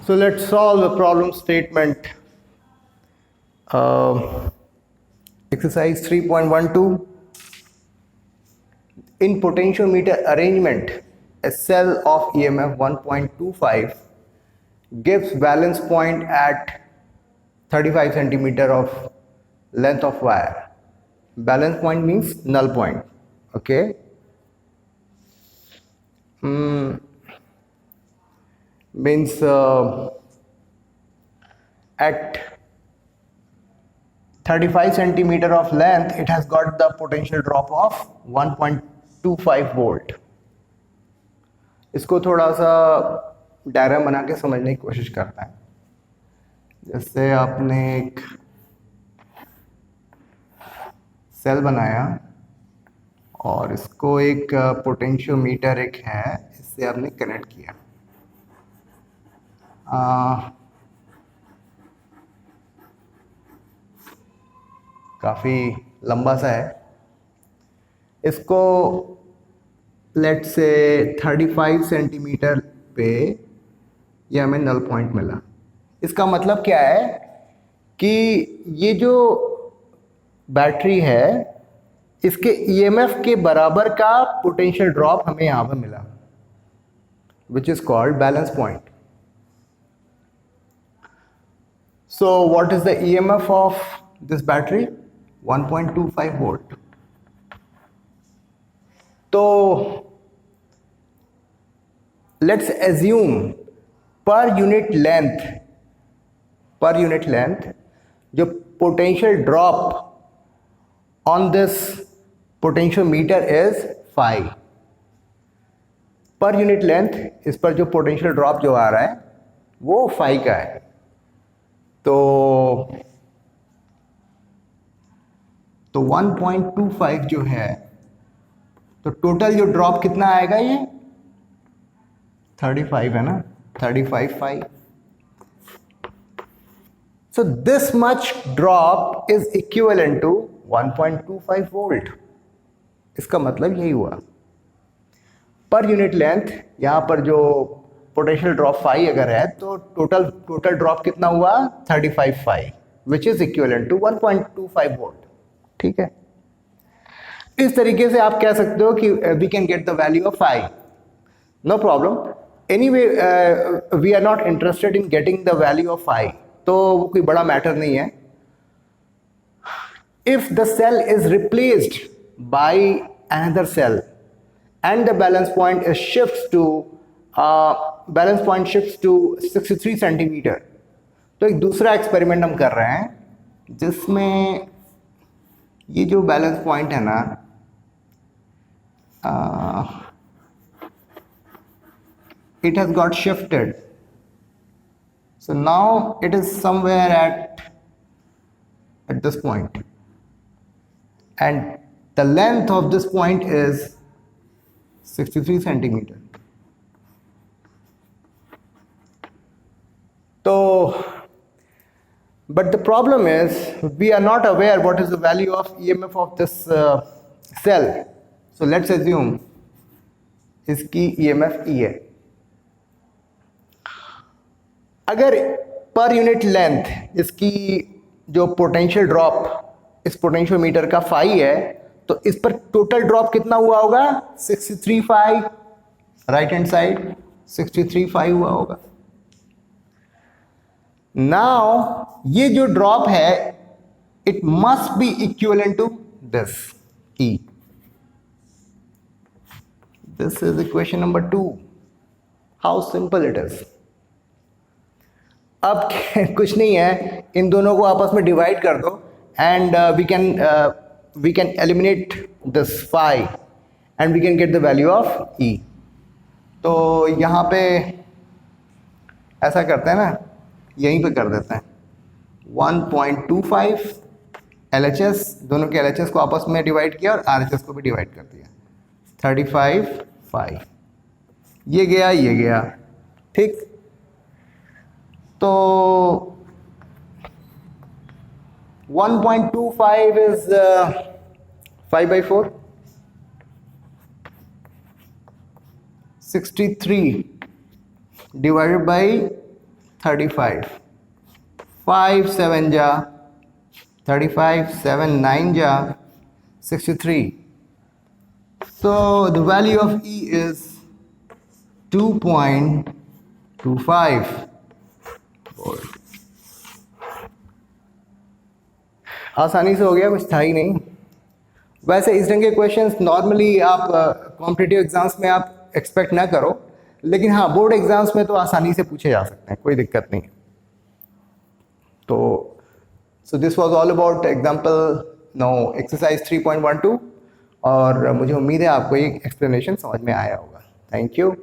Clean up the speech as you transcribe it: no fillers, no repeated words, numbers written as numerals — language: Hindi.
So let's solve the problem statement. Exercise 3.12. In potentiometer arrangement, a cell of EMF 1.25 gives balance point at 35 centimeter of length of wire. Balance point means null point. Okay. Means at 35 centimeter of length, it has got the potential drop of 1.25 volt. इसको थोड़ा सा डायग्राम बना के समझने की कोशिश करता है. जैसे आपने एक सेल बनाया और इसको एक पोटेंशियोमीटर एक है, इससे आपने कनेक्ट किया. काफ़ी लंबा सा है. इसको लेट से 35 सेंटीमीटर पे ये हमें नल पॉइंट मिला. इसका मतलब क्या है कि ये जो बैटरी है इसके ईएमएफ के बराबर का पोटेंशियल ड्रॉप हमें यहाँ पर मिला, which is called balance point. So what is the EMF of this battery? 1.25 volt. So let's assume per unit length जो potential drop on this potentiometer is phi. Per unit length इस पर जो potential drop जो आ रहा है वो phi का है. तो 1.25 जो है, तो टोटल जो ड्रॉप कितना आएगा, ये 35 है ना, 35 five. So this much drop is equivalent to 1.25 volt. इसका मतलब यही हुआ. पर यूनिट लेंथ यहां पर जो पोटेंशियल ड्रॉप फाई अगर है तो टोटल ड्रॉप कितना हुआ, 35 phi, which is equivalent to 1.25 volt. ठीक है. इस तरीके से आप कह सकते हो कि we can get the value of phi. No problem. Anyway we are not interested in getting the value of phi, तो वो कोई बड़ा मैटर नहीं है. If the cell is replaced by another cell and the balance point is shift to balance point shift to 63 centimetre. तो एक दूसरा एक्सपेरिमेंट हम कर रहे हैं जिसमें ये जो बैलेंस पॉइंट है ना, it has got shifted. So now it is somewhere at this point, and the length of this point is 63 centimeter. So but the problem is we are not aware what is the value of EMF of this cell. So let's assume इसकी EMF E है. अगर पर यूनिट लेंथ इसकी जो पोटेंशियल ड्रॉप इस पोटेंशियोमीटर का फाई है, तो इस पर टोटल ड्रॉप कितना हुआ होगा, 63 phi. Right hand side 63 phi हुआ होगा. नाउ ये जो ड्रॉप है it must be equivalent to this E. This is equation number 2. How simple it is. अब कुछ नहीं है, इन दोनों को आपस में डिवाइड कर दो and we can eliminate this phi and we can get the value of E. तो यहाँ पे ऐसा करते हैं ना, यहीं पे कर देते हैं 1.25 LHS, दोनों के LHS को आपस में डिवाइड किया और RHS को भी डिवाइड कर दिया. 35 फाई, ये गया. ठीक. तो 1.25 is 5/4. 63 divided by 35, 5 7 जा 35, 7 9 जा 63. So the value of E is 2.25 volt. आसानी से हो गया, कुछ था ही नहीं. वैसे इस ढंग के क्वेश्चंस नॉर्मली आप कॉम्पिटिटिव एग्जाम्स में आप एक्सपेक्ट ना करो, लेकिन हाँ बोर्ड एग्जाम्स में तो आसानी से पूछे जा सकते हैं, कोई दिक्कत नहीं. तो so this was all about example no exercise 3.12 और मुझे उम्मीद है आपको ये एक्सप्लेनेशन समझ में आया होगा. Thank you.